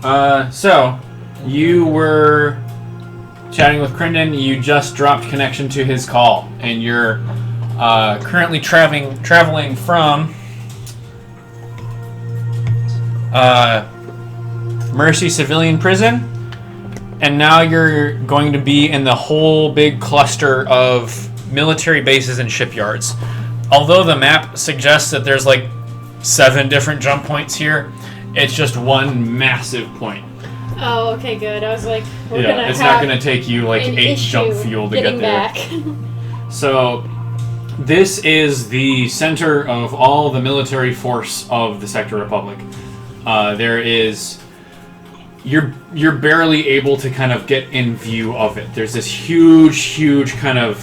So, you were chatting with Crinden. You just dropped connection to his call, and you're currently traveling from Mercy Civilian Prison, and now you're going to be in the whole big cluster of military bases and shipyards. Although the map suggests that there's like 7 different jump points here, it's just one massive point. Oh, okay, good. I was like, it's not going to take you like 8 jump fuel to get there. Back. So, this is the center of all the military force of the Sector Republic. You're barely able to kind of get in view of it. There's this huge kind of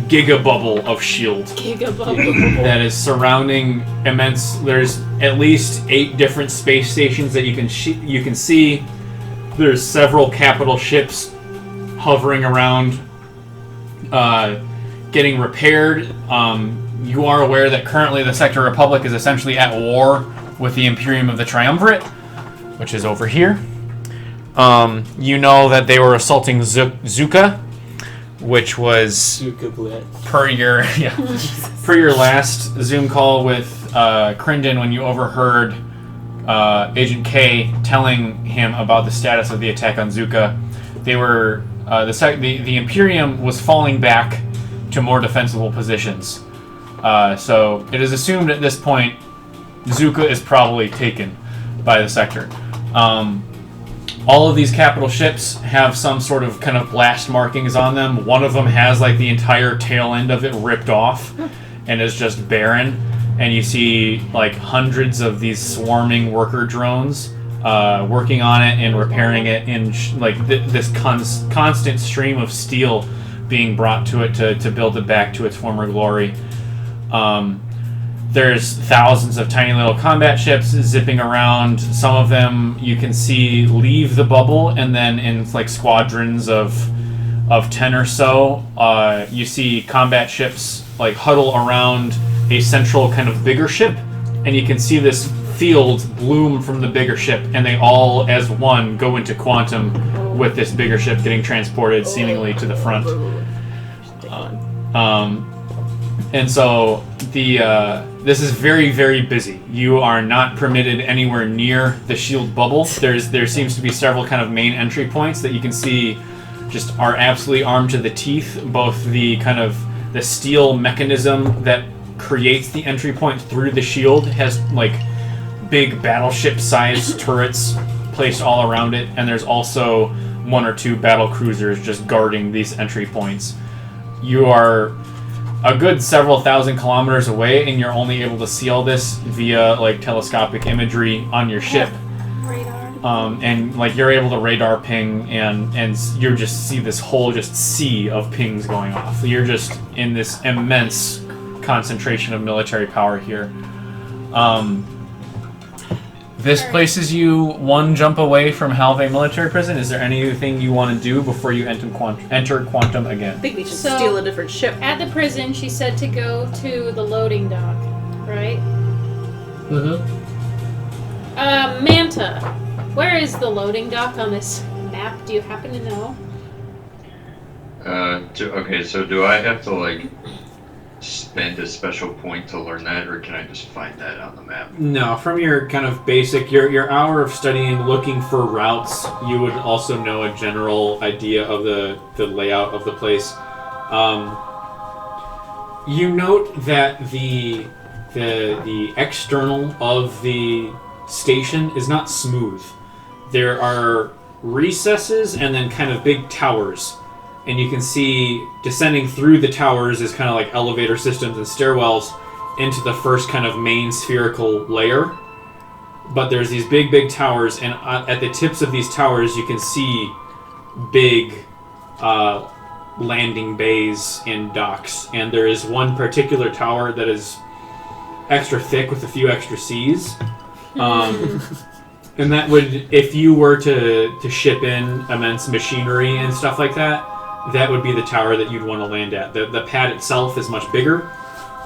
giga bubble of shield that is surrounding immense. There's at least 8 different space stations that you can see. There's several capital ships hovering around, getting repaired. You are aware that currently the Sector Republic is essentially at war with the Imperium of the Triumvirate, which is over here. You know that they were assaulting Zuka, which was per your last Zoom call with Crinden, when you overheard Agent K telling him about the status of the attack on Zuka. They were the Imperium was falling back to more defensible positions. So it is assumed at this point Zuka is probably taken by the sector. All of these capital ships have some sort of kind of blast markings on them. One of them has like the entire tail end of it ripped off and is just barren. And you see like hundreds of these swarming worker drones working on it and repairing it in this constant stream of steel being brought to it to build it back to its former glory. There's thousands of tiny little combat ships zipping around. Some of them you can see leave the bubble, and then in like squadrons of 10 or so, you see combat ships like huddle around a central kind of bigger ship, and you can see this field bloom from the bigger ship, and they all as one go into quantum with this bigger ship getting transported seemingly to the front. And so this is very, very busy. You are not permitted anywhere near the shield bubble. There seems to be several kind of main entry points that you can see just are absolutely armed to the teeth. Both the kind of the steel mechanism that creates the entry point through the shield has like big battleship-sized turrets placed all around it, and there's also 1 or 2 battle cruisers just guarding these entry points. You are a good several thousand kilometers away, and you're only able to see all this via like telescopic imagery on your ship. Radar. And like you're able to radar ping, and you just see this whole just sea of pings going off. You're just in this immense concentration of military power here. This places you 1 jump away from Halve military prison. Is there anything you want to do before you enter quantum again? I think we should steal a different ship. At the prison, she said to go to the loading dock, right? Mm-hmm. Manta, where is the loading dock on this map? Do you happen to know? Okay, so do I have to like spend a special point to learn that, or can I just find that on the map? No, from your kind of basic, your hour of studying, looking for routes, you would also know a general idea of the layout of the place. You note that the external of the station is not smooth. There are recesses and then kind of big towers. And you can see descending through the towers is kind of like elevator systems and stairwells into the first kind of main spherical layer. But there's these big towers, and at the tips of these towers you can see big landing bays and docks. And there is one particular tower that is extra thick with a few extra C's. And that would, if you were to ship in immense machinery and stuff like that, that would be the tower that you'd want to land at. The pad itself is much bigger.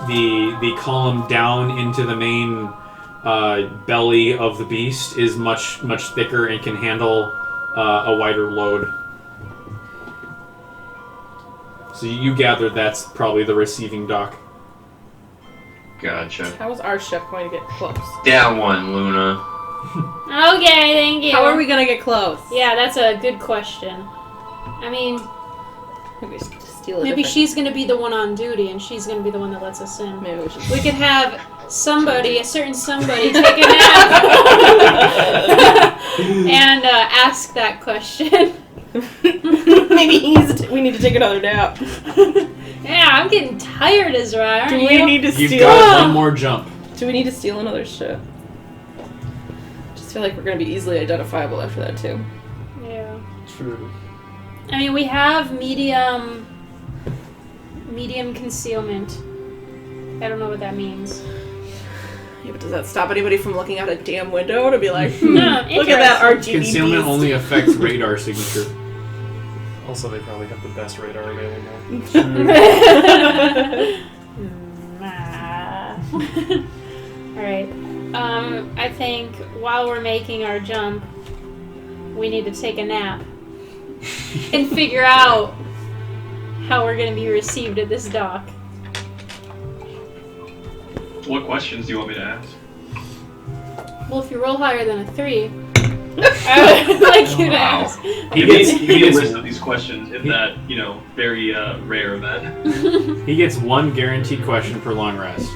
The column down into the main belly of the beast is much thicker and can handle a wider load. So you gather that's probably the receiving dock. Gotcha. How is our ship going to get close? Down one, Luna. Okay, thank you. How are we going to get close? Yeah, that's a good question. I mean, Maybe we should just steal a maybe different- she's going to be the one on duty, and she's going to be the one that lets us in. Maybe we should. We could have somebody, a certain somebody, take a nap and ask that question. Maybe we need to take another nap. Yeah, I'm getting tired, Ezra. Aren't Do you? we need to You've steal? got one more jump. Do we need to steal another ship? Just feel like we're gonna be easily identifiable after that too. Yeah. True. I mean, we have medium concealment. I don't know what that means. Yeah, but does that stop anybody from looking out a damn window to be like, No, look at that RGB Concealment beast. only affects radar signature. Also, they probably have the best radar available. Alright. I think while we're making our jump, we need to take a nap and figure out how we're going to be received at this dock. What questions do you want me to ask? Well, if you roll higher than a 3, I would like you to Wow. ask. He Give gets me a list of these questions in that, very rare event. he gets one guaranteed question per long rest.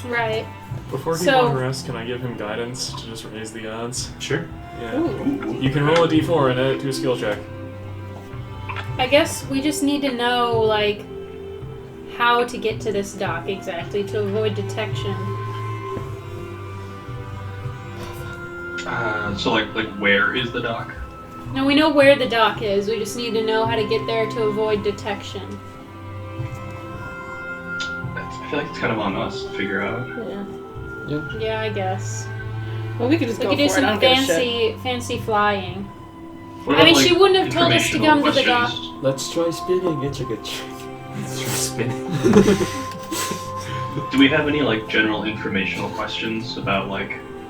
Right. Before he So- long rests, can I give him guidance to just raise the odds? Sure. Yeah. Ooh. You can roll a d4 and add it to a skill check. I guess we just need to know, like, how to get to this dock exactly to avoid detection. So like where is the dock? No, we know where the dock is. We just need to know how to get there to avoid detection. I feel like it's kind of on us to figure out. Yeah. Yeah, I guess. Well, we could just We go could do for it. I some don't give a shit. fancy flying. What I mean, about, she wouldn't have told us to informational come to the dock. questions? Let's try spinning. It's a good trick. Let's try spinning. Do we have any general informational questions about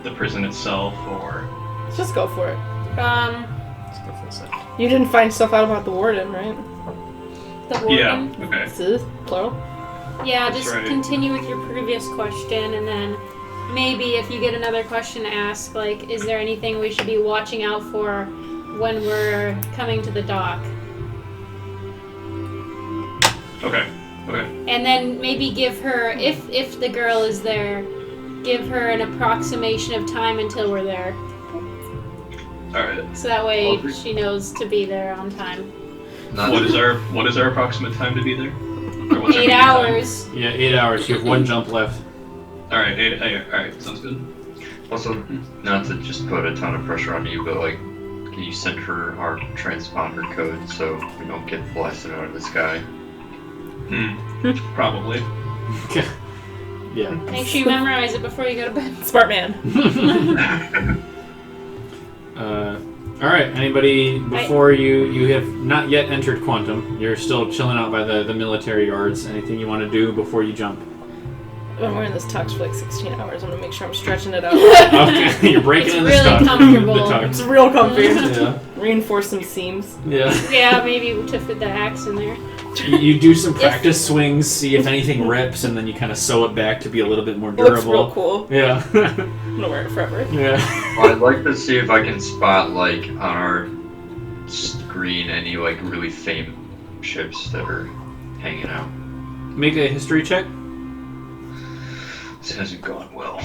the prison itself or? Let's just go for it. Let's go full set. You didn't find stuff out about the warden, right? The warden. Yeah. Okay. Sis, plural. Yeah, That's just right. continue with your previous question, and then maybe if you get another question to ask, like, is there anything we should be watching out for when we're coming to the dock? Okay. Okay. And then maybe give her, if the girl is there, give her an approximation of time until we're there. All right. So that way Okay. she knows to be there on time. Not What is our approximate time to be there? Or what's our 8 meeting time? hours. Yeah, 8 hours. You have one jump left. All right. All right. Sounds good. Also, not to just put a ton of pressure on you, but can you send her our transponder code so we don't get blasted out of the sky? Probably. Yeah. Make sure you memorize it before you go to bed. Smart man. All right. Anybody before you have not yet entered quantum? You're still chilling out by the military yards. Anything you want to do before you jump? I'm wearing this tux for 16 hours. I'm gonna make sure I'm stretching it out. Okay, you're breaking It's in the really stuff. comfortable. The It's tux. real comfy. Yeah. Reinforce some seams. Yeah. Yeah, maybe to fit the axe in there. You do some practice swings, see if anything rips, and then you kind of sew it back to be a little bit more It looks durable. real cool. Yeah. I'm gonna wear it forever. Yeah. Well, I'd like to see if I can spot, on our screen, any, really famous ships that are hanging out. Make a history check. This hasn't gone well.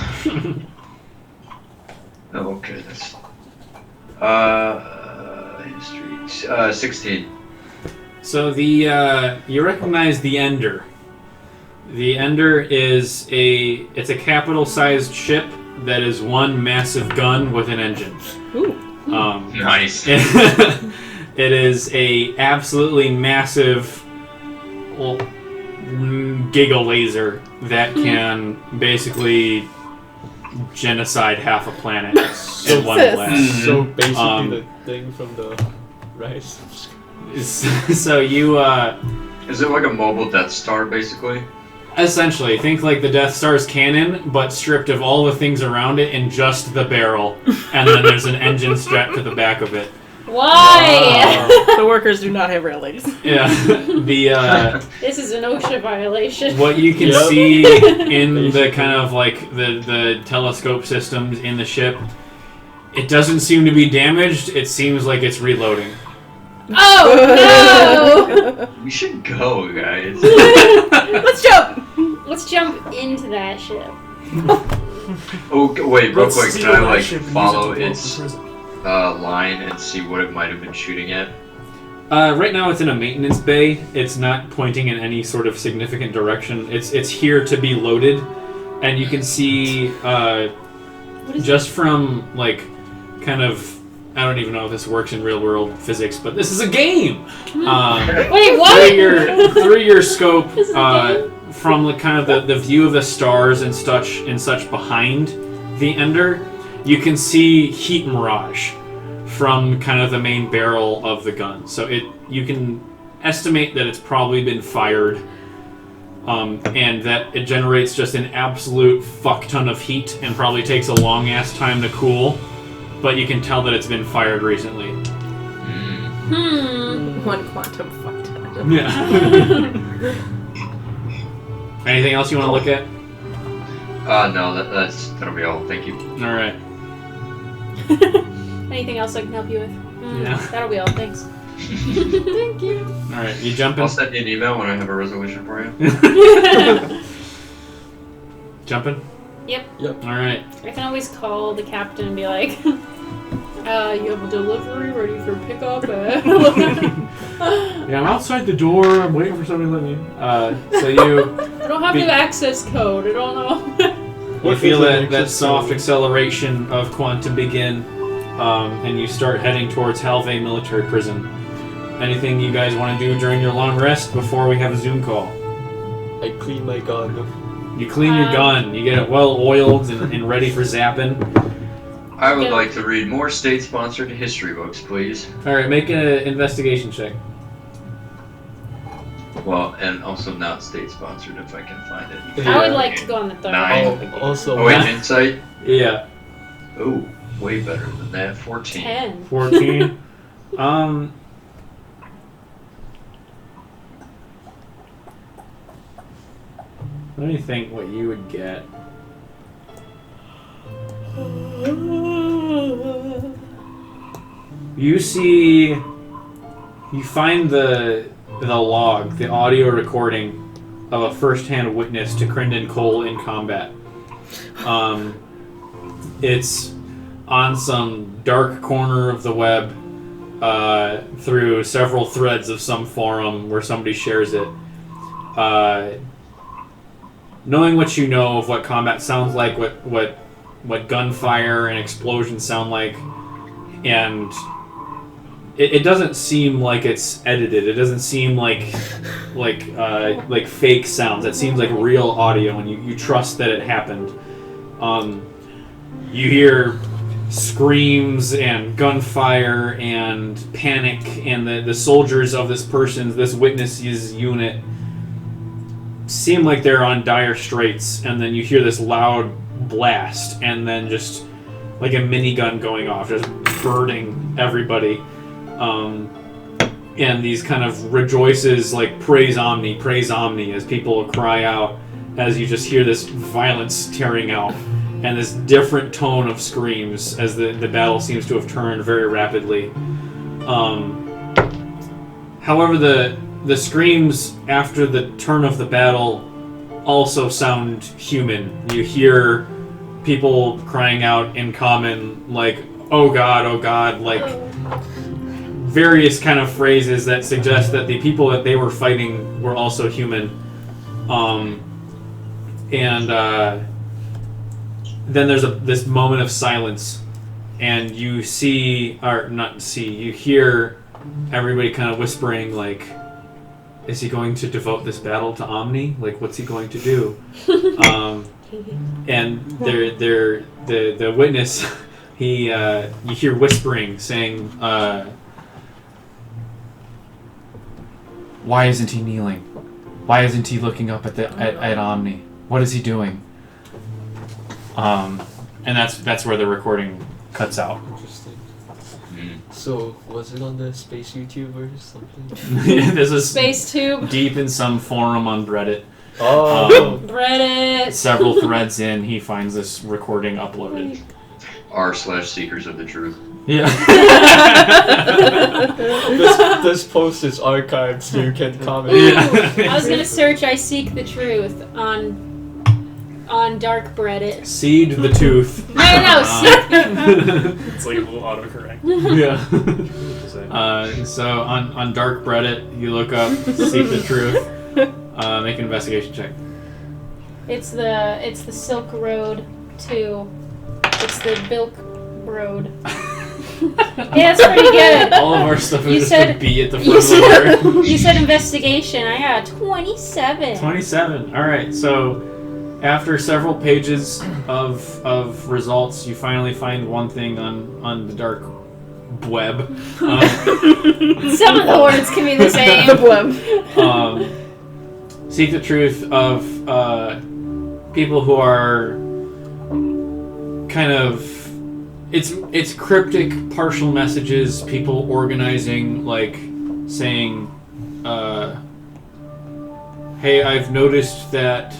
Okay, that's... history... 16. So you recognize the Ender. The Ender is it's a capital-sized ship that is one massive gun with an engine. Ooh. Nice. It is a absolutely massive giga laser that can basically genocide half a planet in one Sis. blast. So basically Um, the thing from the Rise. So you Is it like a mobile Death Star, basically? Essentially, think like the Death Star's cannon, but stripped of all the things around it and just the barrel. And then there's an engine strapped to the back of it. Why? The workers do not have rail ladies. Yeah. This is an OSHA violation. What you can Yep. see in the kind of like the telescope systems in the ship, it doesn't seem to be damaged. It seems like it's reloading. Oh no! We should go, guys. Let's jump! Let's jump into that ship. Oh, wait, real Let's quick. steal Can I that like ship and use it follow to blow up its the prison. line and see what it might have been shooting at? Right now it's in a maintenance bay. It's not pointing in any sort of significant direction. It's here to be loaded, and you can see just from like kind of, I don't even know if this works in real world physics, but this is a game. Wait, what? Through your scope, This is a from the kind of the view of the stars and such behind the Ender, you can see heat mirage from kind of the main barrel of the gun. So you can estimate that it's probably been fired, and that it generates just an absolute fuck ton of heat and probably takes a long ass time to cool. But you can tell that it's been fired recently. One quantum fucked. Yeah. Anything else you want to look at? No, that'll be all. Thank you. All right. Anything else I can help you with? Yeah. That'll be all. Thanks. Thank you. All right. You jumping? I'll send you an email when I have a resolution for you. Jumping? Yep. All right. I can always call the captain and be like, you have a delivery ready for pickup. Yeah, I'm outside the door. I'm waiting for somebody to let me in. So you I don't have the access code. I don't know. you feel that soft acceleration of quantum begin, and you start heading towards Halvey Military Prison. Anything you guys want to do during your long rest before we have a Zoom call? I clean my gun. You clean your gun. You get it well oiled and ready for zapping. I would Yeah. like to read more state-sponsored history books, please. All right, make an investigation check. Well, and also not state-sponsored if I can find it. I would like to go on the third. 9. Also, Oh wait, insight? Yeah, Oh, way better than that. 14. 10. 14. Let me think what you would get. You find the log, the audio recording of a first-hand witness to Crinden Cole in combat. It's on some dark corner of the web, through several threads of some forum where somebody shares it. Knowing what you know of what combat sounds like, what gunfire and explosions sound like, and it doesn't seem like it's edited. It doesn't seem like fake sounds. It seems like real audio, and you trust that it happened. You hear screams and gunfire and panic, and the soldiers of this witness's unit seem like they're on dire straits, and then you hear this loud blast, and then just like a minigun going off, just birding everybody. And these kind of rejoices like praise Omni, as people cry out, as you just hear this violence tearing out, and this different tone of screams as the battle seems to have turned very rapidly. However, the screams after the turn of the battle also sound human. You hear people crying out in common, like, oh God, like various kind of phrases that suggest that the people that they were fighting were also human. Then there's this moment of silence, and you hear everybody kind of whispering, like, is he going to devote this battle to Omni? Like, what's he going to do? And the witness, you hear whispering, saying, why isn't he kneeling? Why isn't he looking up at Omni? What is he doing? And that's where the recording cuts out. Interesting. Mm. So, was it on the space YouTube or something? This is Space tube. deep in some forum on Reddit. Oh! Reddit. Several threads in, he finds this recording uploaded. r/Seekers of the Truth. Yeah. this post is archived so you can comment. Yeah. I was gonna search "I Seek the Truth" on dark Reddit. Seed the tooth. No, seek. It's like a little autocorrect. Yeah. Just saying. So on dark Reddit, you look up "Seek the Truth." Make an investigation check. It's the Silk Road to. It's the Bilk Road. Yeah, that's pretty good. All of our stuff You is just said- a B at the You front of the word. said, you said investigation. I got 27. 27. All right. So after several pages of results, you finally find one thing on the dark web. Some of the words can be the same. The blub. Seek the truth of people who are kind of it's cryptic partial messages, people organizing, like saying hey, I've noticed that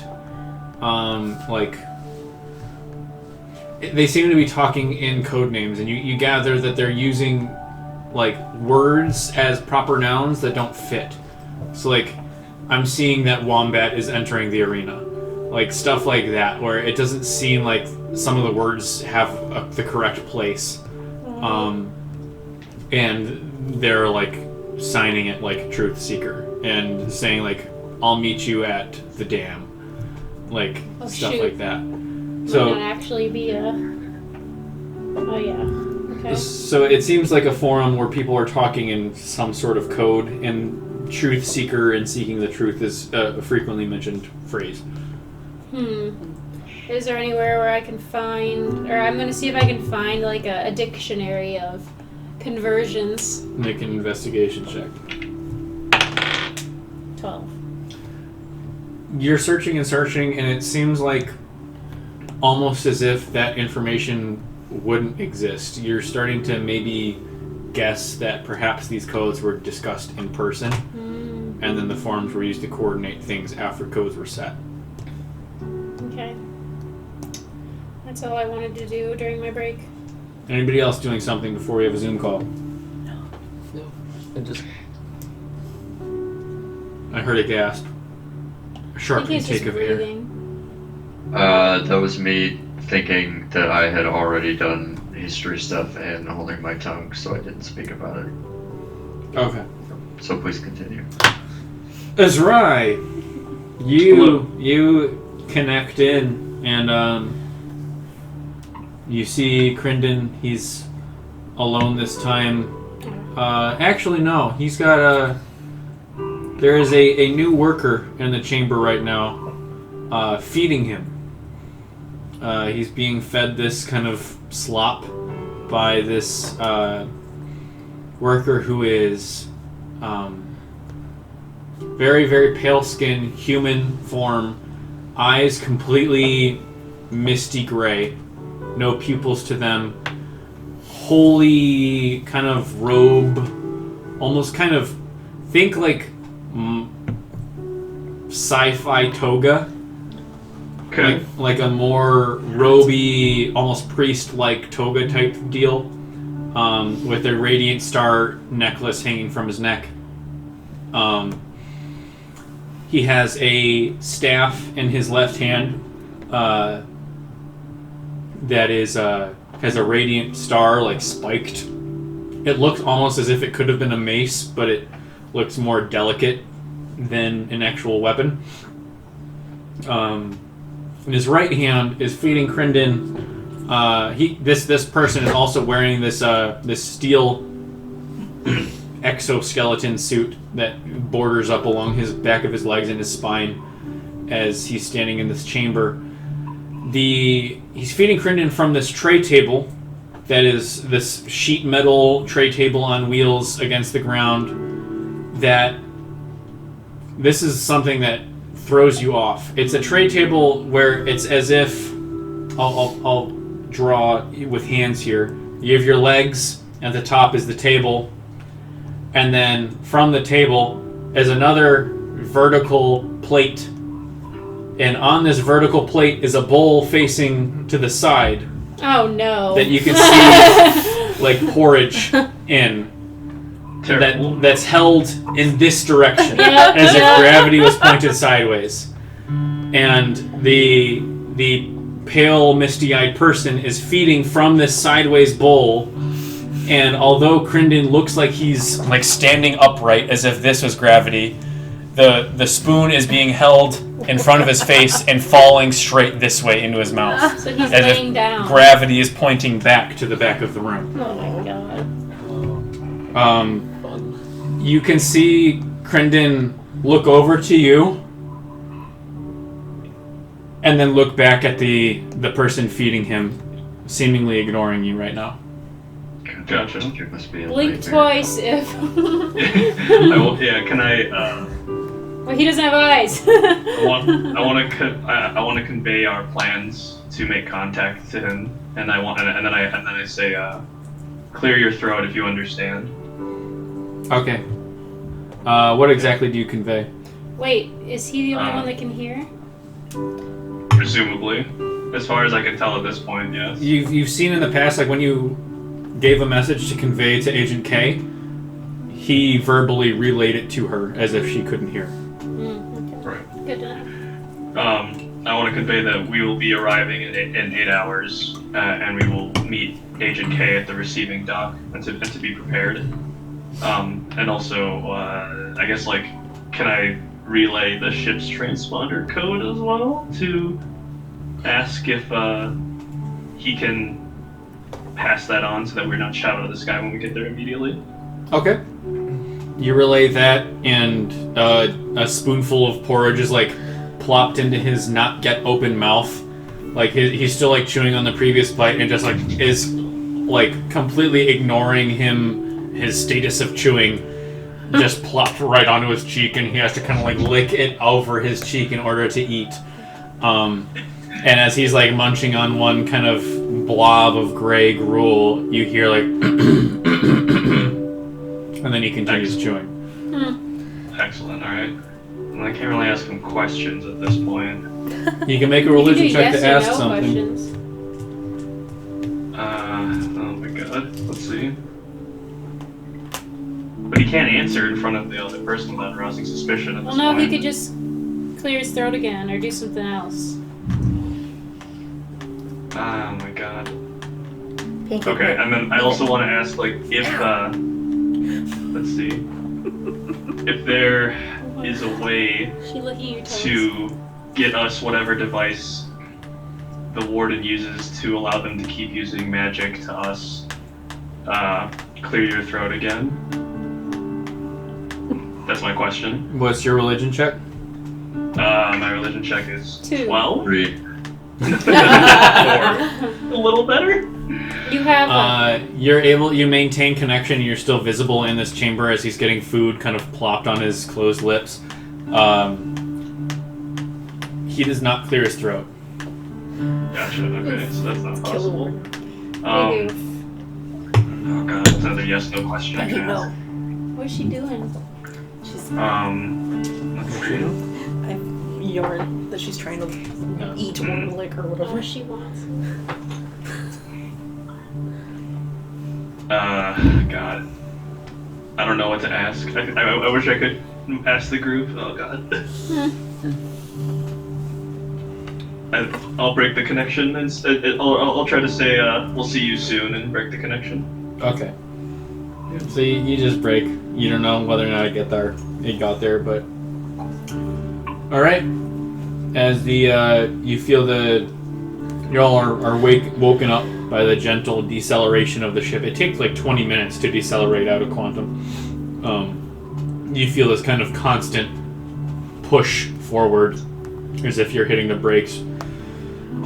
like they seem to be talking in code names, and you gather that they're using like words as proper nouns that don't fit. So like I'm seeing that Wombat is entering the arena. Like stuff like that, where it doesn't seem like some of the words have the correct place. And they're like signing it like Truth Seeker and saying like, I'll meet you at the dam. Like stuff shoot. like that. Might So not actually be a. Oh yeah. Okay. So it seems like a forum where people are talking in some sort of code, and Truth Seeker and seeking the truth is a frequently mentioned phrase. Is there anywhere where I can find, or I'm gonna see if I can find like a dictionary of conversions? Make an investigation check. 12. You're searching and searching, and it seems like almost as if that information wouldn't exist. You're starting to maybe guess that perhaps these codes were discussed in person, and then the forums were used to coordinate things after codes were set. Okay. That's all I wanted to do during my break. Anybody else doing something before we have a Zoom call? No. And just I heard a gasp. A I sharp think he's just intake of air. breathing. That was me thinking that I had already done history stuff and holding my tongue, so I didn't speak about it. Okay. So please continue. Azrai, you connect in, and you see Crinden. He's alone this time. Actually, no. He's got there is a new worker in the chamber right now, feeding him. He's being fed this kind of slop by this worker who is very, very pale skin, human form, eyes completely misty gray, no pupils to them, holy kind of robe, almost kind of, think like sci-fi toga. Okay. Like a more roby, almost priest-like toga type deal, with a radiant star necklace hanging from his neck. He has a staff in his left hand that is has a radiant star like spiked. It looks almost as if it could have been a mace, but it looks more delicate than an actual weapon. In his right hand is feeding Crinden. This person is also wearing this steel exoskeleton suit that borders up along his back of his legs and his spine as he's standing in this chamber. He's feeding Crinden from this tray table that is this sheet metal tray table on wheels against the ground that this is something that throws you off. It's a tray table where it's as if I'll draw with hands here. You have your legs, at the top is the table, and then from the table is another vertical plate. And on this vertical plate is a bowl facing to the side Oh no. that you can see like porridge in. Terrible. That's held in this direction, Yep, as if yep. gravity was pointed sideways. And the pale, misty-eyed person is feeding from this sideways bowl. And although Crinden looks like he's like standing upright, as if this was gravity, the spoon is being held in front of his face and falling straight this way into his mouth, So he's as laying if down. gravity is pointing back to the back of the room. Oh my god. Fun. You can see Crinden look over to you and then look back at the person feeding him, seemingly ignoring you right now. Gotcha. It must be a Blink nightmare. twice if. Can I? Well, he doesn't have eyes. I want to convey our plans to make contact to him, and then I say, clear your throat if you understand. Okay. What exactly do you convey? Wait, is he the only one that can hear? Presumably, as far as I can tell at this point, yes. You've seen in the past, like when you gave a message to convey to Agent K, he verbally relayed it to her as if she couldn't hear. Okay. Right. Good to know. I want to convey that we will be arriving in 8 hours, and we will meet Agent K at the receiving dock, and to be prepared. And also, I guess, like, can I relay the ship's transponder code as well to ask if he can pass that on so that we're not shot out of the sky when we get there immediately? Okay. You relay that, and a spoonful of porridge is like plopped into his not yet open mouth. Like he's still like chewing on the previous bite, and just like is like completely ignoring his status of chewing. Just plopped right onto his cheek, and he has to kind of like lick it over his cheek in order to eat. And as he's like munching on one kind of blob of gray gruel, you hear like, and then he continues chewing. Excellent, alright. I can't really ask him questions at this point. You can make a You can religion do check yes to or ask no something. questions. Oh my god, let's see. But he can't answer in front of the other person without arousing suspicion at Well, this no, point. he could just clear his throat again or do something else. Oh my god. Pinky Okay, ring. and then I also want to ask, like, if, let's see. If there is a way Is she licking your toes? to get us whatever device the warden uses to allow them to keep using magic to us, clear your throat again? That's my question. What's your religion check? My religion check is 2. 12. 3. 4. A little better? You have You maintain connection, and you're still visible in this chamber as he's getting food kind of plopped on his closed lips. He does not clear his throat. Gotcha, okay, so that's not Kill the possible. one. Oh god, that's another yes, no question. I don't know. What's she doing? She's Let's see. I've yarn that she's trying to eat or lick or whatever. What she wants. God. I don't know what to ask. I wish I could ask the group. Oh god. I'll break the connection and I'll try to say we'll see you soon and break the connection. Okay. So you just break. You don't know whether or not it got there, but all right. As you feel you all are woken up by the gentle deceleration of the ship. It takes like 20 minutes to decelerate out of quantum. You feel this kind of constant push forward, as if you're hitting the brakes.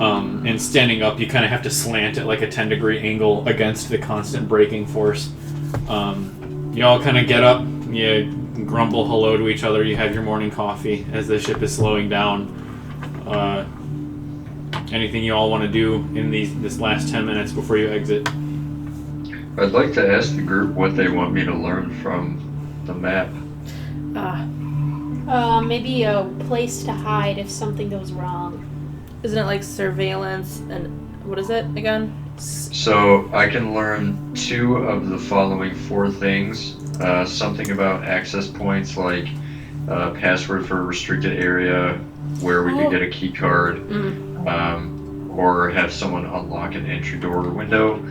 And standing up, you kind of have to slant at like a 10-degree angle against the constant braking force. You all kind of get up, you grumble hello to each other. You have your morning coffee as the ship is slowing down. Anything you all want to do in this last 10 minutes before you exit? I'd like to ask the group what they want me to learn from the map. Maybe a place to hide if something goes wrong. Isn't it like surveillance and what is it again? So I can learn 2 of the following 4 things. Something about access points, like password for a restricted area, where we could get a key card, or have someone unlock an entry door or window.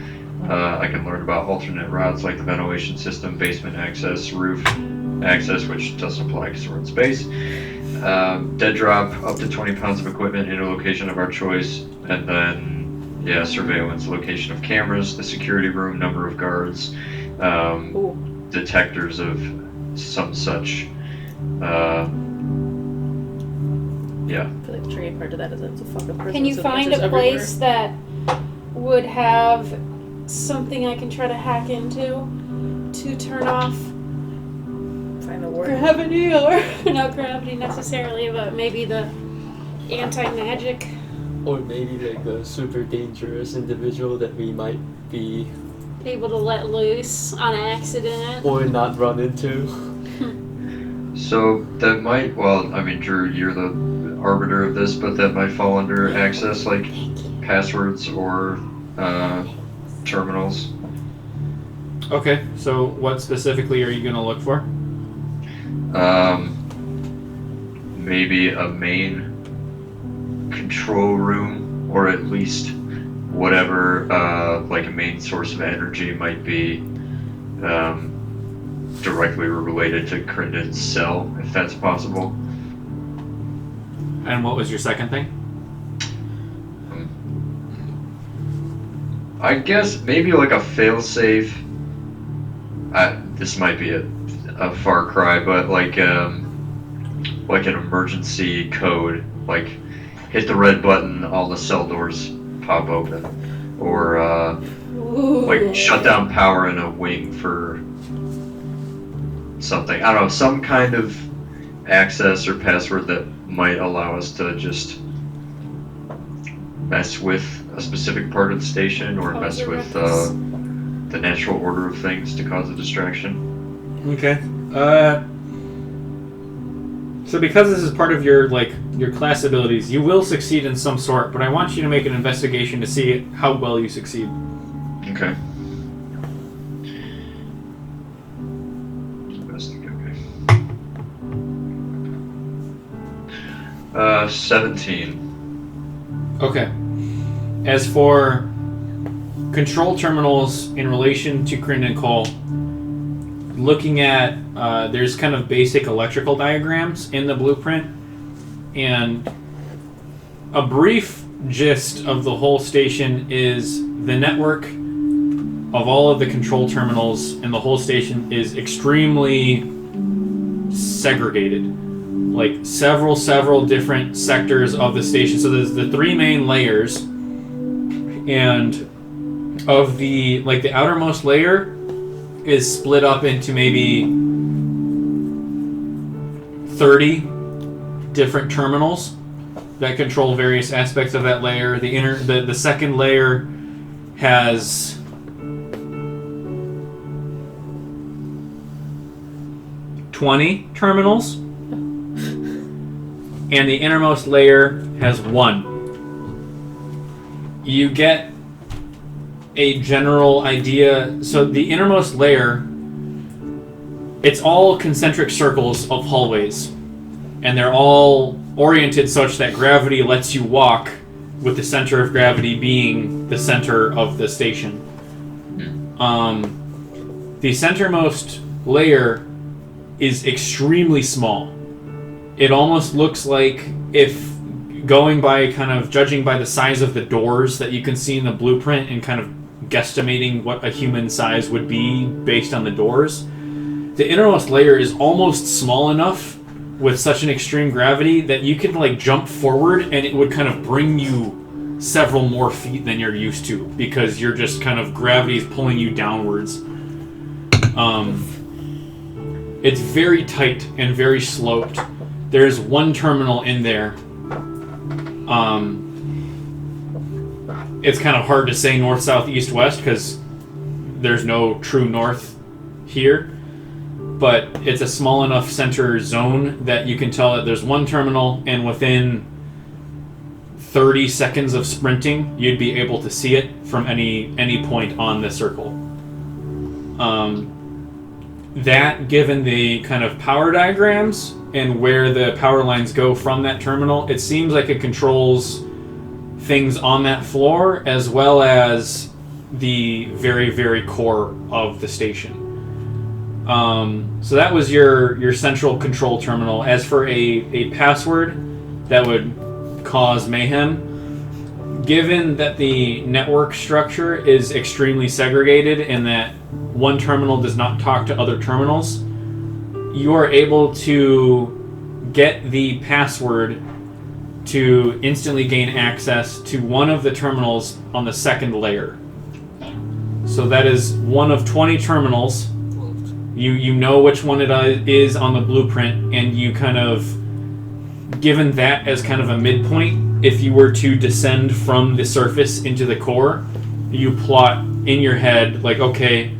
I can learn about alternate routes like the ventilation system, basement access, roof access, which doesn't apply because we're in space. Dead drop, up to 20 pounds of equipment in a location of our choice, and then surveillance, location of cameras, the security room, number of guards, detectors of some such. I feel like the tricky part to that is it's a fucking prison. Can you so the find answer's a place everywhere. that would have something I can try to hack into to turn off Find a word. gravity, or not gravity necessarily, but maybe the anti-magic? Or maybe like a super dangerous individual that we might be Able to let loose on accident. or not run into. So that might, Drew, you're the arbiter of this, but that might fall under access, like passwords or terminals. Okay, so what specifically are you going to look for? Maybe a main control room, or at least whatever, like a main source of energy might be directly related to Crinden's cell, if that's possible. And what was your second thing? I guess maybe like a failsafe. This might be a far cry, but like an emergency code, like hit the red button, all the cell doors pop open, or like shut down power in a wing for something. I don't know, some kind of access or password that might allow us to just mess with a specific part of the station, or mess with the natural order of things to cause a distraction. Okay. So because this is part of your class abilities, you will succeed in some sort, but I want you to make an investigation to see how well you succeed. Okay. Okay. 17. Okay. As for control terminals in relation to Crinden Cole, looking at there's kind of basic electrical diagrams in the blueprint, and a brief gist of the whole station is the network of all of the control terminals in the whole station is extremely segregated. Like several different sectors of the station. So there's the 3 main layers, and of the outermost layer is split up into maybe 30 different terminals that control various aspects of that layer. The second layer has 20 terminals, and the innermost layer has 1. You get a general idea. So the innermost layer, it's all concentric circles of hallways, and they're all oriented such that gravity lets you walk, with the center of gravity being the center of the station. The centermost layer is extremely small. It almost looks like, if judging by the size of the doors that you can see in the blueprint and kind of guesstimating what a human size would be based on the doors, the innermost layer is almost small enough with such an extreme gravity that you could jump forward and it would kind of bring you several more feet than you're used to, because you're just kind of, gravity is pulling you downwards. It's very tight and very sloped. There's one terminal in there. It's kind of hard to say north, south, east, west because there's no true north here. But it's a small enough center zone that you can tell that there's one terminal, and within 30 seconds of sprinting, you'd be able to see it from any point on the circle. That, given the kind of power diagrams and where the power lines go from that terminal, it seems like it controls things on that floor as well as the very, very core of the station. So that was your central control terminal. As for a password that would cause mayhem, given that the network structure is extremely segregated and that one terminal does not talk to other terminals, you are able to get the password to instantly gain access to one of the terminals on the second layer. So that is one of 20 terminals. You know which one it is on the blueprint, and you kind of, given that as kind of a midpoint, if you were to descend from the surface into the core, you plot in your head, like, okay,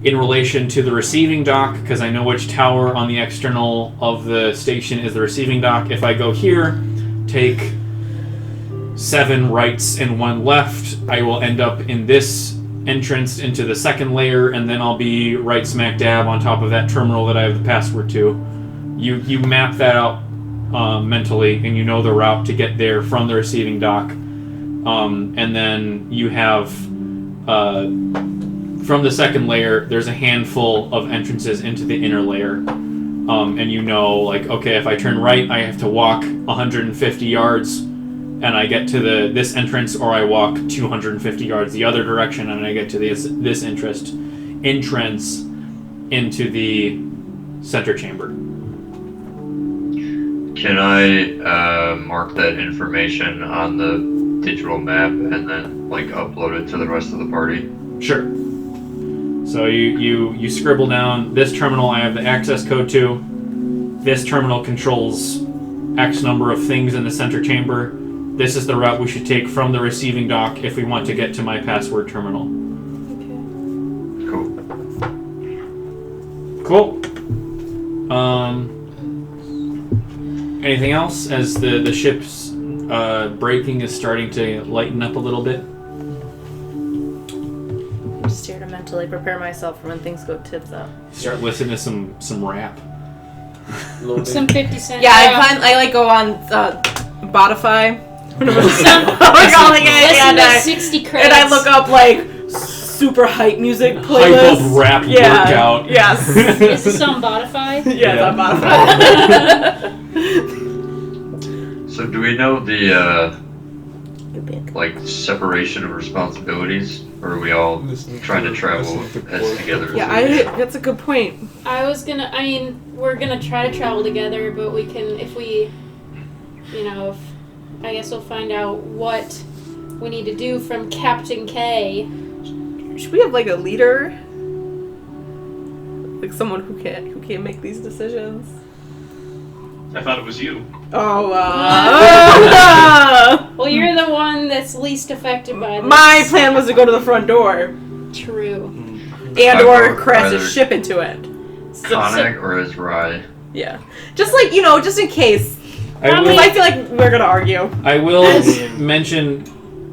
in relation to the receiving dock, because I know which tower on the external of the station is the receiving dock. If I go here, take 7 rights and 1 left, I will end up in this entrance into the second layer, and then I'll be right smack dab on top of that terminal that I have the password to. You map that out mentally, and you know the route to get there from the receiving dock. And then you have, from the second layer, there's a handful of entrances into the inner layer. And you know, like, okay, if I turn right, I have to walk 150 yards, and I get to this entrance, or I walk 250 yards the other direction, and I get to this entrance into the center chamber. Can I mark that information on the digital map and then like upload it to the rest of the party? Sure. So you scribble down, this terminal I have the access code to. This terminal controls X number of things in the center chamber. This is the route we should take from the receiving dock if we want to get to my password terminal. Cool. Anything else as the ship's braking is starting to lighten up a little bit? I'm just here to mentally prepare myself for when things go tits up. Start listening to some rap. Some 50 Cent. Yeah, I like go on Spotify. Whatever we're calling it, Listen to 60 credits. and I look up like super hype music Hype playlists. of rap workout. Yes. Is this on Spotify? Yeah, it's on Spotify. So do we know the like separation of responsibilities, or are we all trying to travel as together? Yeah, that's a good point. We're gonna try to travel together, but we can, I guess we'll find out what we need to do from Captain K. Should we have like a leader, like someone who can make these decisions? I thought it was you. Oh, Well, you're the one that's least affected by this. my plan was to go to the front door True. or crash a ship into it. Conic or as Rye? Yeah, just just in case. I I feel like we're gonna argue. I will mention,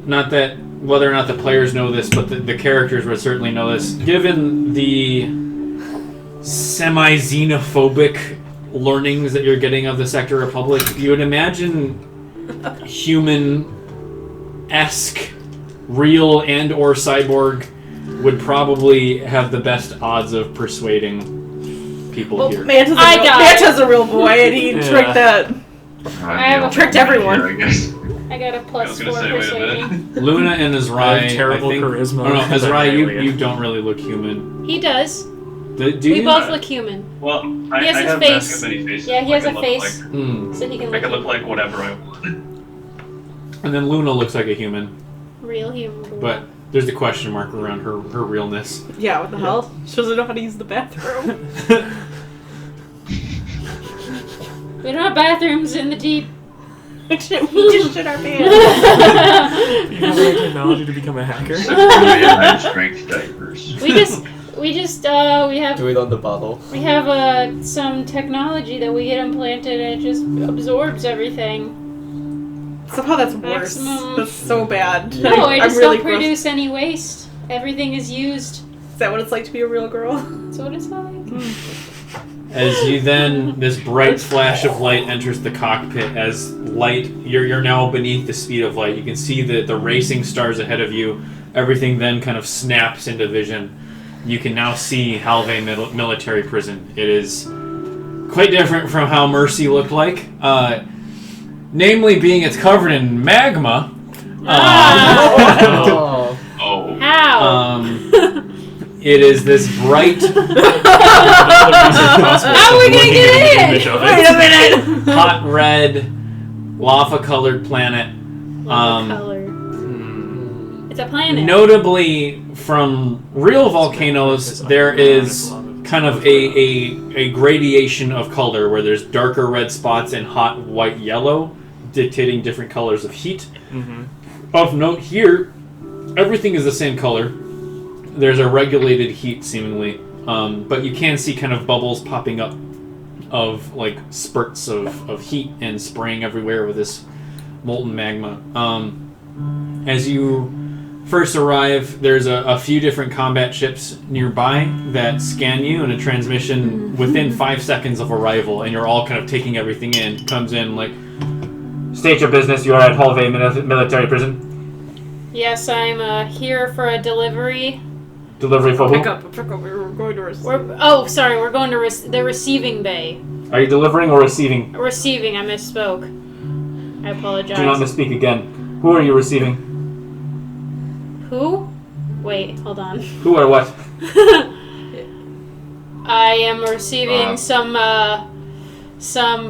not that whether or not the players know this, but the characters would certainly know this. Given the semi-xenophobic learnings that you're getting of the Sector Republic, you would imagine human-esque, real and or cyborg would probably have the best odds of persuading people here. Manta's a real boy, and he tricked that. Tricked everyone. I guess. I got a I was +4 gonna say, wait a persuading. minute. Luna and Azrai, terrible I think, charisma. Oh no, Azrai, Alien. you don't really look human. He does. Do We you? both look human. Well, I He has his have face. mask of many faces. Yeah, he I has can a look face. Like, So he can I look, can look like whatever I want. And then Luna looks like a human, real human. but there's a question mark around her realness. Yeah, what the hell? She doesn't know how to use the bathroom. We don't have bathrooms in the deep. We just shit our pants. You have the technology to become a hacker? Strength diapers. We have Do it on the bottle. We have some technology that we get implanted and it just absorbs everything. Somehow that's worse. Maximum. That's so bad. No, I I'm just really don't gross. produce any waste. Everything is used. Is that what it's like to be a real girl? That's what it's like. As you then, this bright flash of light enters the cockpit. As light, you're now beneath the speed of light. You can see the racing stars ahead of you. Everything then kind of snaps into vision. You can now see Halve Military Prison. It is quite different from how Mercy looked like. Namely, being it's covered in magma. Oh. Oh. How? It is this bright, How are we gonna get in? Wait a minute. hot red, lava-colored planet. Color. It's a planet. Notably, from real volcanoes, there is kind of a gradation of color where there's darker red spots and hot white yellow, dictating different colors of heat. Of note here, everything is the same color. There's a regulated heat, seemingly, but you can see kind of bubbles popping up of like spurts of heat and spraying everywhere with this molten magma. As you first arrive, there's a few different combat ships nearby that scan you, and a transmission within 5 seconds of arrival, and you're all kind of taking everything in. Comes in like, state your business. You are at Halve Military Prison. Yes, I'm here for a delivery. Delivery for who? Pick up. We were going to receive. We're going to the receiving bay. Are you delivering or receiving? Receiving, I misspoke. I apologize. Do not misspeak again. Who are you receiving? Who? Wait, hold on. Who or what? I am receiving some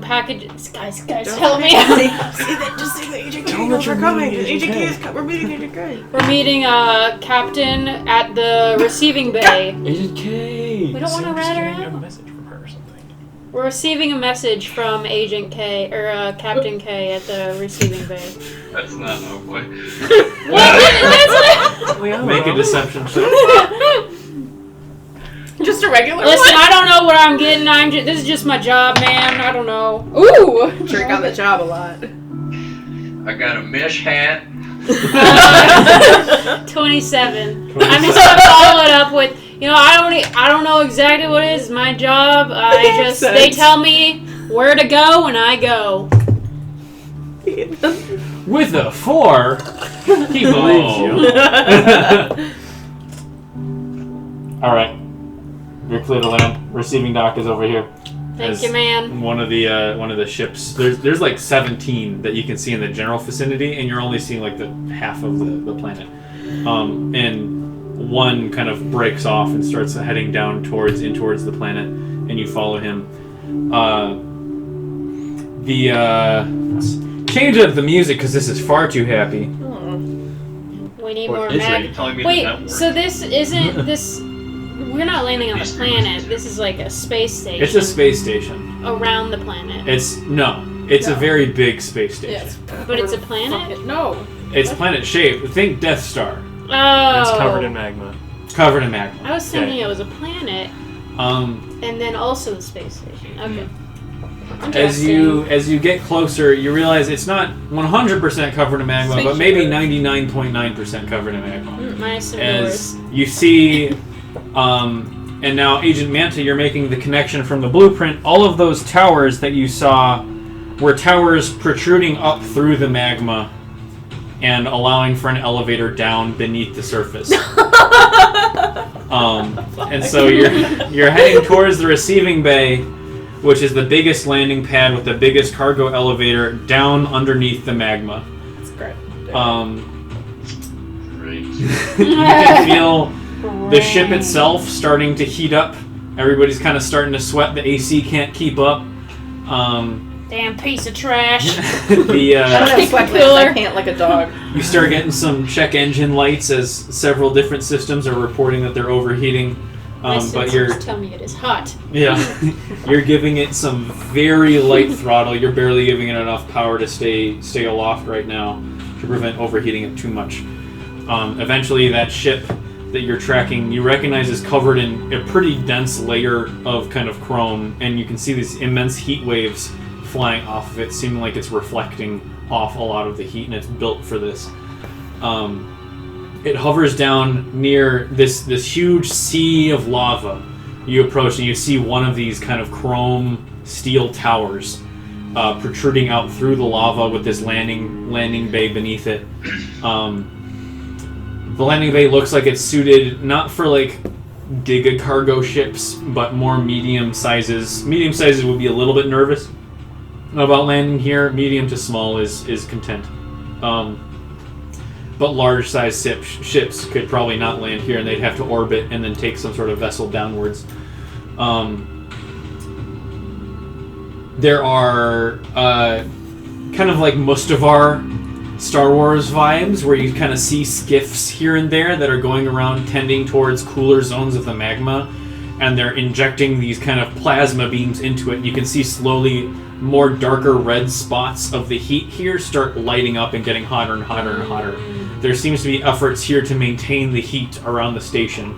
packages. Guys, help me. Just say the Agent K knows we're coming. Agent K is coming. We're meeting Agent K. We're meeting a captain at the receiving bay. Agent K! We don't want to rat her A out. message from her or something. We're receiving a message from Agent K, or Captain K at the receiving bay. That's not, oh boy. Make a deception check. Just a regular Listen, one. I don't know what I'm getting. This is just my job, man. I don't know. Ooh! Drink on the job a lot. I got a mesh hat. 27. I'm just gonna follow it up with, I don't know exactly what it is. My job. They tell me where to go and I go. With a 4, he believes you. All right, you're clear to land. Receiving dock is over here. Thank you, man. One of the ships. There's like 17 that you can see in the general vicinity, and you're only seeing like the half of the planet. And one kind of breaks off and starts heading down towards the planet, and you follow him. Change up the music because this is far too happy. We need Or more is mag. it? Telling me Wait, that works. so this isn't this. We're not landing on a planet. This is like a space station. It's a space station. around the planet. It's a very big space station. Yes. But it's a planet? No. It's planet shaped. Think Death Star. Oh. It's covered in magma. Covered in magma. I was thinking it was a planet and then also the space station. Okay. As you get closer, you realize it's not 100% covered in magma, but maybe 99.9% covered in magma. Minus some As doors. you see, and now Agent Manta, you're making the connection from the blueprint. All of those towers that you saw were towers protruding up through the magma and allowing for an elevator down beneath the surface. And so you're heading towards the receiving bay, which is the biggest landing pad with the biggest cargo elevator down underneath the magma. That's great. Great. You can feel the ship itself starting to heat up. Everybody's kind of starting to sweat. The AC can't keep up. Damn piece of trash. I don't have sweat glands. I pant like a dog. You start getting some check engine lights as several different systems are reporting that they're overheating. My but you're sensors tell me it is hot. you're giving it some very light throttle. You're barely giving it enough power to stay aloft right now to prevent overheating it too much. Eventually, that ship that you're tracking, you recognize is covered in a pretty dense layer of kind of chrome, and you can see these immense heat waves flying off of it, seeming like it's reflecting off a lot of the heat, and it's built for this. It hovers down near this huge sea of lava. You approach and you see one of these kind of chrome steel towers protruding out through the lava with this landing bay beneath it. The landing bay looks like it's suited not for like giga cargo ships, but more medium sizes. Medium sizes would be a little bit nervous about landing here. Medium to small is content. But large size ships could probably not land here, and they'd have to orbit and then take some sort of vessel downwards. There are kind of like Mustafar Star Wars vibes, where you kind of see skiffs here and there that are going around tending towards cooler zones of the magma, and they're injecting these kind of plasma beams into it. And you can see slowly more darker red spots of the heat here start lighting up and getting hotter and hotter and hotter. There seems to be efforts here to maintain the heat around the station.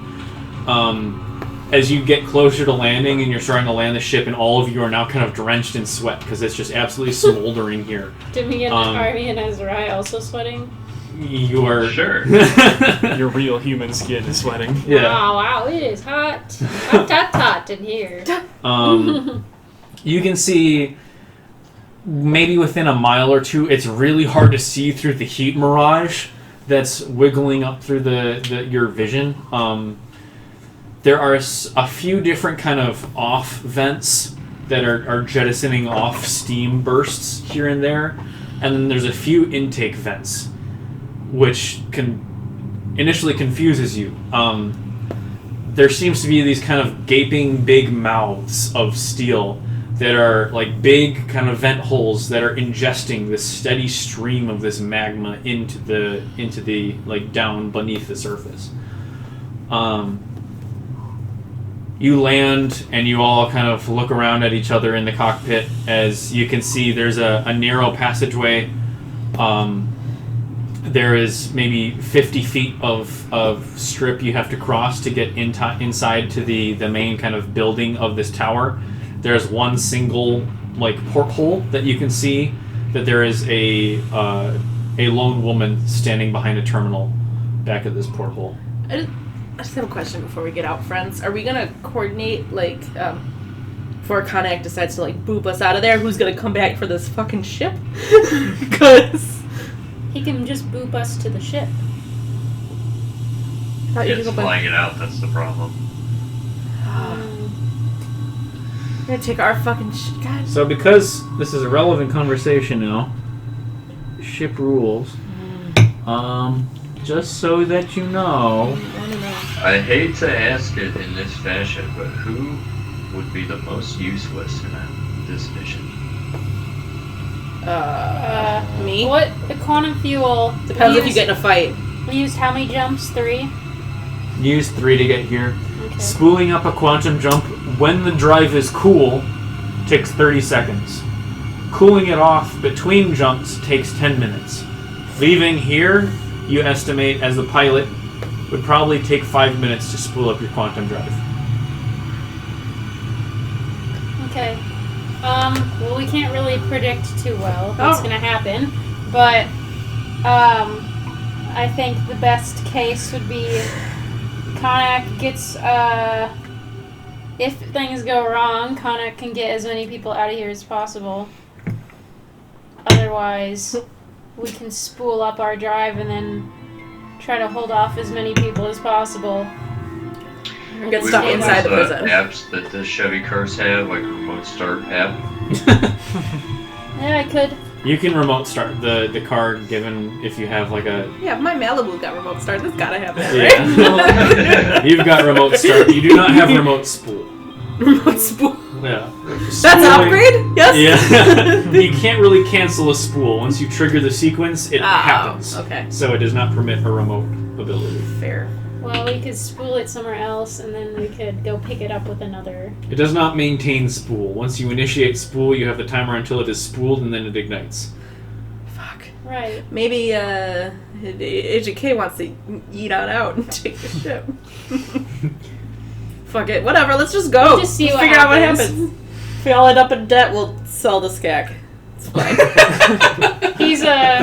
As you get closer to landing and you're starting to land the ship, and all of you are now kind of drenched in sweat because it's just absolutely smoldering here. Are me and Azrai also sweating? You are... Sure. Your real human skin is sweating. Yeah. Wow, it is hot. Hot in here. You can see maybe within a mile or two, it's really hard to see through the heat mirage that's wiggling up through your vision. There are a few different kind of off vents that are jettisoning off steam bursts here and there, and then there's a few intake vents, which initially confuses you. There seems to be these kind of gaping big mouths of steel that are like big kind of vent holes that are ingesting this steady stream of this magma into the like down beneath the surface. You land and you all kind of look around at each other in the cockpit. As you can see, there's a narrow passageway. There is maybe 50 feet of strip you have to cross to get inside to the main kind of building of this tower. There's one single like porthole that you can see that there is a lone woman standing behind a terminal back at this porthole. I just have a question before we get out, friends. Are we gonna coordinate, like, before Konak decides to, like, boop us out of there, who's gonna come back for this fucking ship? Because... He can just boop us to the ship. It's flying it out, that's the problem. We're gonna take our fucking shit, God. So because this is a relevant conversation now, ship rules. Just so that you know. I hate to ask it in this fashion, but who would be the most useless in this mission? Me? What quantum fuel? Depends if you get in a fight. We used how many jumps? 3? Use 3 to get here. Okay. Spooling up a quantum jump when the drive is cool takes 30 seconds. Cooling it off between jumps takes 10 minutes. Leaving here, you estimate, as the pilot, would probably take 5 minutes to spool up your quantum drive. Okay. Well, we can't really predict too well what's going to happen, but I think the best case would be Konak gets, if things go wrong, Konak can get as many people out of here as possible. Otherwise, we can spool up our drive and then try to hold off as many people as possible. Get stuck inside the prison. Apps that the Chevy cars have, like remote start app. Yeah, I could. You can remote start the car given if you have like a... Yeah, my Malibu got remote start. That's gotta have that, right? Yeah. You've got remote start. You do not have remote spool. Remote spool. Yeah. That's an upgrade? Yes? Yeah. You can't really cancel a spool. Once you trigger the sequence, it happens. Okay. So it does not permit a remote ability. Fair. Well, we could spool it somewhere else, and then we could go pick it up with another. It does not maintain spool. Once you initiate spool, you have the timer until it is spooled, and then it ignites. Fuck. Right. Maybe Agent K wants to eat on out and take the ship. Fuck it. Whatever. Let's just go. We'll just see Let's what figure out what happens. happens. If we all end up in debt, we'll sell the skag. It's fine. He's a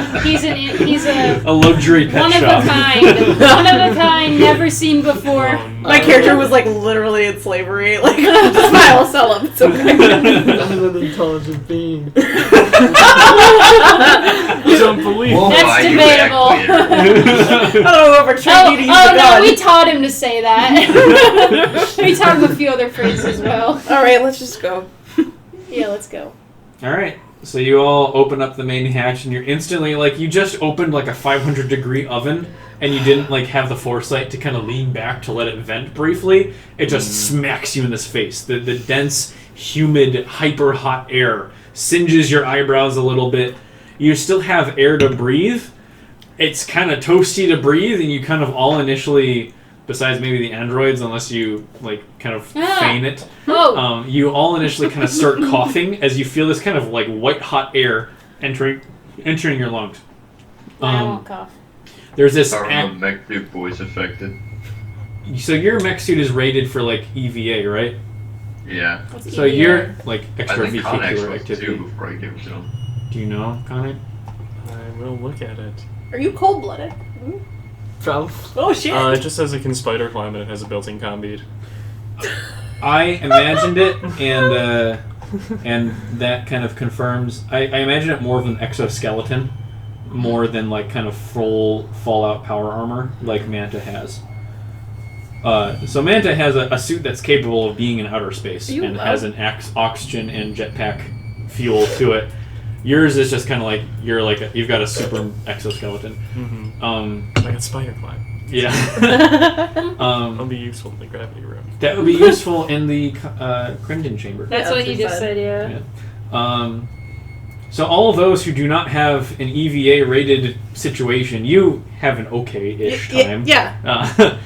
A luxury pet one of shop. a kind, never seen before. My character was like literally in slavery. Like, just fine, I'll sell him. It's okay. I'm an intelligent being. Don't believe We'll That's buy you back debatable. later. I don't know whoever trained you to use a no, gun. we taught him to say that. We taught him a few other phrases as well. All right, let's just go. Yeah, let's go. All right. So you all open up the main hatch, and you're instantly like you just opened like a 500-degree oven, and you didn't like have the foresight to kind of lean back to let it vent briefly. It just smacks you in this face. The dense, humid, hyper hot air singes your eyebrows a little bit. You still have air to breathe. It's kind of toasty to breathe, and you kind of all initially, besides maybe the androids, unless you like kind of feign it. Oh. You all initially kind of start coughing as you feel this kind of like white hot air entering your lungs. I won't cough. There's this. Are the mech suit boys affected? So your mech suit is rated for like EVA, right? Yeah. What's So EVA? you're like I think Connex extravehicular was activity. too before I give it to him. Do you know, Connor? I will look at it. Are you cold-blooded? Probably. Oh shit! It just says it can spider climb and it has a built-in comm bead. I imagined it, and that kind of confirms. I imagine it more of an exoskeleton, more than like kind of full Fallout power armor like Manta has. So Manta has a suit that's capable of being in outer space and has an oxygen and jetpack fuel to it. Yours is just kind of like you've got a super exoskeleton. Mm-hmm. Like a spider climb. Yeah. That'll be useful in the gravity room. That would be useful in the Crinden chamber. That's what he just said, yeah. So all of those who do not have an EVA rated situation, you have an okay-ish time. Yeah.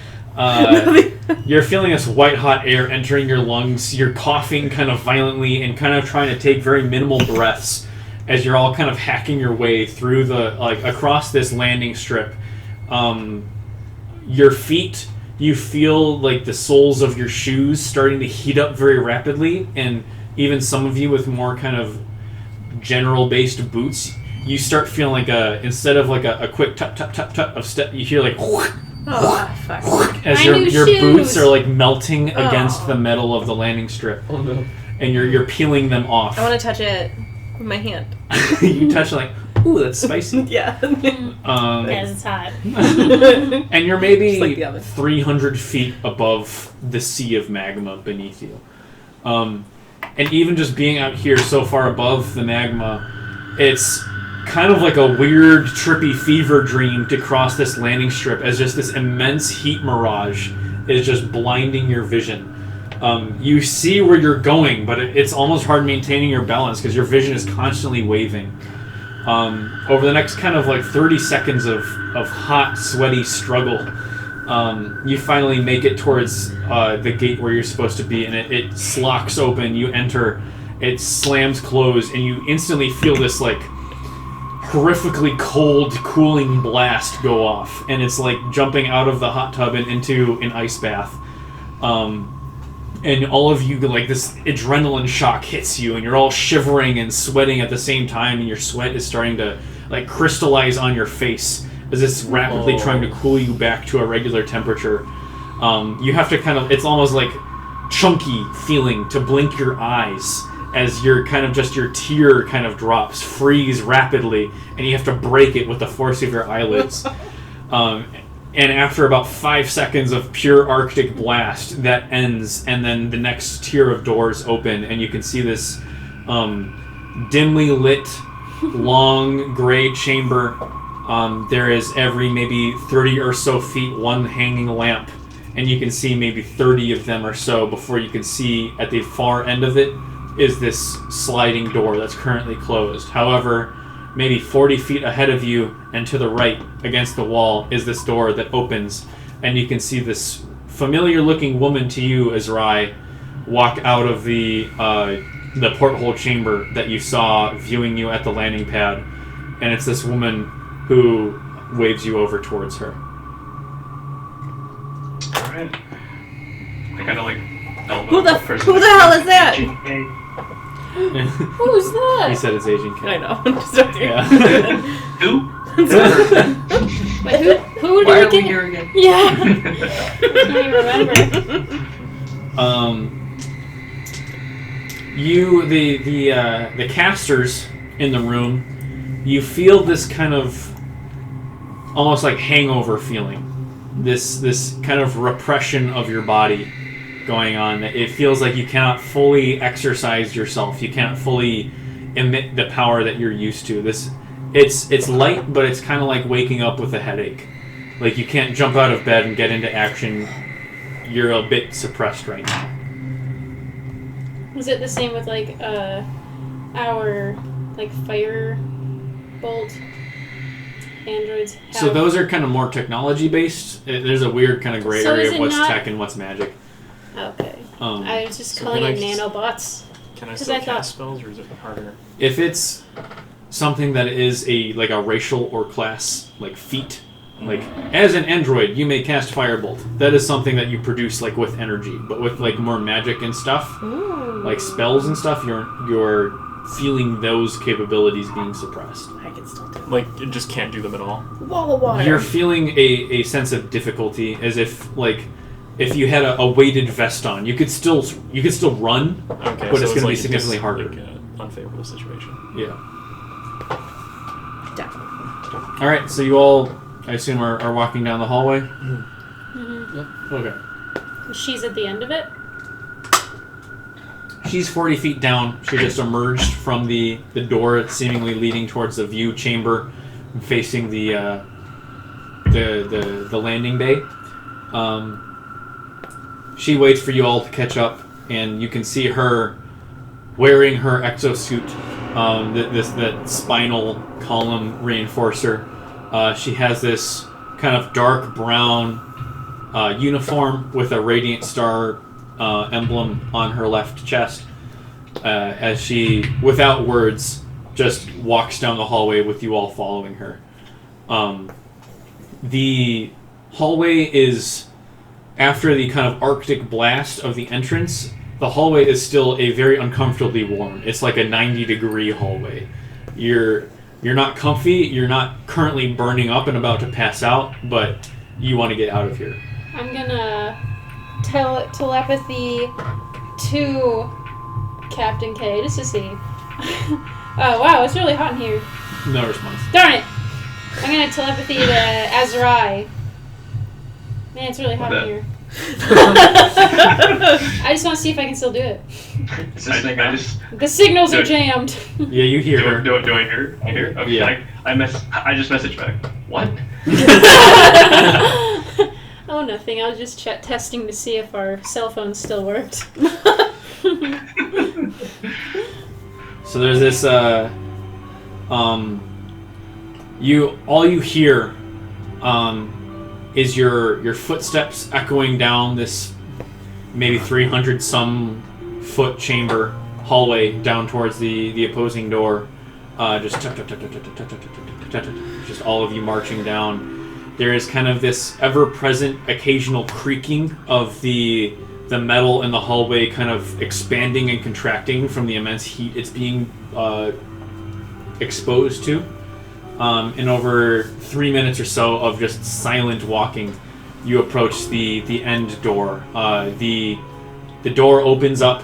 You're feeling this white hot air entering your lungs. You're coughing kind of violently and kind of trying to take very minimal breaths as you're all kind of hacking your way through across this landing strip. Your feet, you feel like the soles of your shoes starting to heat up very rapidly, and even some of you with more kind of general-based boots, you start feeling like instead of like a quick tut tut tut tut of step, you hear like fuck. as My your new boots shoes. are like melting against the metal of the landing strip, Oh no. and you're peeling them off. I want to touch it with my hand. You touch it like, ooh, that's spicy. Yeah. Yes, it's hot. And you're maybe Just like the oven. 300 feet above the sea of magma beneath you. And even just being out here so far above the magma, it's kind of like a weird, trippy fever dream to cross this landing strip as just this immense heat mirage is just blinding your vision. You see where you're going, but it's almost hard maintaining your balance because your vision is constantly waving. Over the next kind of like 30 seconds of hot, sweaty struggle, you finally make it towards the gate where you're supposed to be, and it slocks open. You enter, it slams closed, and you instantly feel this like horrifically cold, cooling blast go off, and it's like jumping out of the hot tub and into an ice bath. And all of you, like, this adrenaline shock hits you, and you're all shivering and sweating at the same time, and your sweat is starting to, like, crystallize on your face as it's rapidly trying to cool you back to a regular temperature. You have to kind of, it's almost like chunky feeling to blink your eyes as your kind of just your tear kind of drops, freeze rapidly, and you have to break it with the force of your eyelids. And after about 5 seconds of pure Arctic blast, that ends, and then the next tier of doors open, and you can see this dimly lit, long, gray chamber. There is every maybe 30 or so feet one hanging lamp, and you can see maybe 30 of them or so before you can see at the far end of it is this sliding door that's currently closed. However, maybe 40 feet ahead of you and to the right against the wall is this door that opens, and you can see this familiar-looking woman to you, Azrai, walk out of the porthole chamber that you saw viewing you at the landing pad, and it's this woman who waves you over towards her. Alright. I kind of like elbow Who the person hell is that? Who's that? He said it's Agent K. I know. I'm just joking. Yeah. Who? Wait, who Why did are we we get? here again? Yeah. I can't even remember. You, the casters in the room, you feel this kind of almost like hangover feeling. This kind of repression of your body going on. It feels like you cannot fully exercise yourself. You can't fully emit the power that you're used to. It's light, but it's kind of like waking up with a headache. Like you can't jump out of bed and get into action. You're a bit suppressed right now. Was it the same with like our like fire bolt androids? So those are kind of more technology based. There's a weird kind of gray So area is of it what's not- tech and what's magic. Okay. Um, I was just So calling can it I just- nanobots. Can I 'Cause still I thought- cast spells, or is it harder? If it's something that is a racial or class like feat, like as an android you may cast firebolt. That is something that you produce like with energy, but with like more magic and stuff, Ooh. like spells and stuff, you're feeling those capabilities being suppressed. I can still do Like, it just can't do them at all. it. Wall of water. You're feeling a sense of difficulty, as if like if you had a weighted vest on, you could still run. Okay, But so it's gonna be like significantly harder. Like an unfavorable situation. Yeah. Definitely. All right. So you all, I assume, are walking down the hallway. Mm-hmm. Okay. She's at the end of it. She's 40 feet down. She just emerged from the door seemingly leading towards the view chamber facing the landing bay. She waits for you all to catch up, and you can see her wearing her exosuit, that spinal column reinforcer. She has this kind of dark brown uniform with a radiant star emblem on her left chest, as she, without words, just walks down the hallway with you all following her. The hallway is, after the kind of arctic blast of the entrance, the hallway is still a very uncomfortably warm. It's like a 90-degree hallway. You're not comfy, you're not currently burning up and about to pass out, but you want to get out of here. I'm gonna telepathy to Captain K just to see. Oh wow, it's really hot in here. No response. Darn it! I'm gonna telepathy to Azrai. Man, it's really hot in here. I just want to see if I can still do it. Is this thing on? The signals are Good. jammed. Yeah, you hear her. Do I hear? I hear? Okay, Yeah. I just messaged back. What? Oh, nothing. I was just testing to see if our cell phones still worked. So there's this, all you hear, is your footsteps echoing down this maybe 300 some foot chamber hallway down towards the opposing door. Just tut, tut, tut, tut, tut, tut, tut, tut, tut, tut, just all of you marching down. There is kind of this ever-present occasional creaking of the metal in the hallway kind of expanding and contracting from the immense heat it's being exposed to. In over 3 minutes or so of just silent walking, you approach the end door. The door opens up,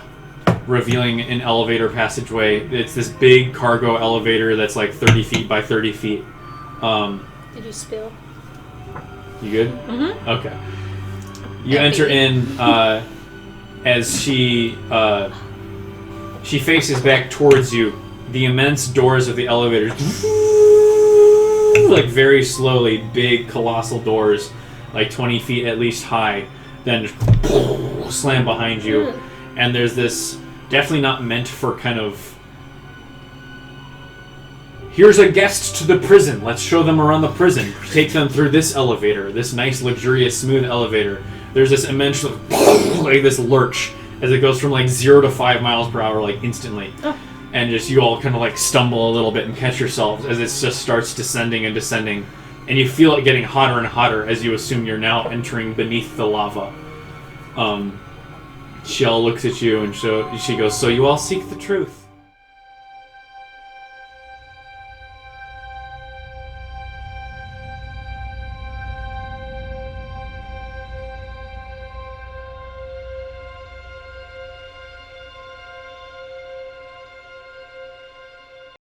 revealing an elevator passageway. It's this big cargo elevator that's like 30 feet by 30 feet. Did you spill? You good? Mm-hmm. Okay. You enter in as she faces back towards you. The immense doors of the elevator, like very slowly, big colossal doors, like 20 feet at least high, then just slam behind you. And there's this, definitely not meant for kind of Here's a guest to the prison. Let's show them around the prison. Take them through this elevator, this nice, luxurious, smooth elevator. There's this immense, like this lurch as it goes from like 0 to 5 miles per hour, like instantly. Oh. And just you all kind of like stumble a little bit and catch yourselves as it just starts descending and descending. And you feel it getting hotter and hotter as you assume you're now entering beneath the lava. Shell looks at you and she goes, so you all seek the truth.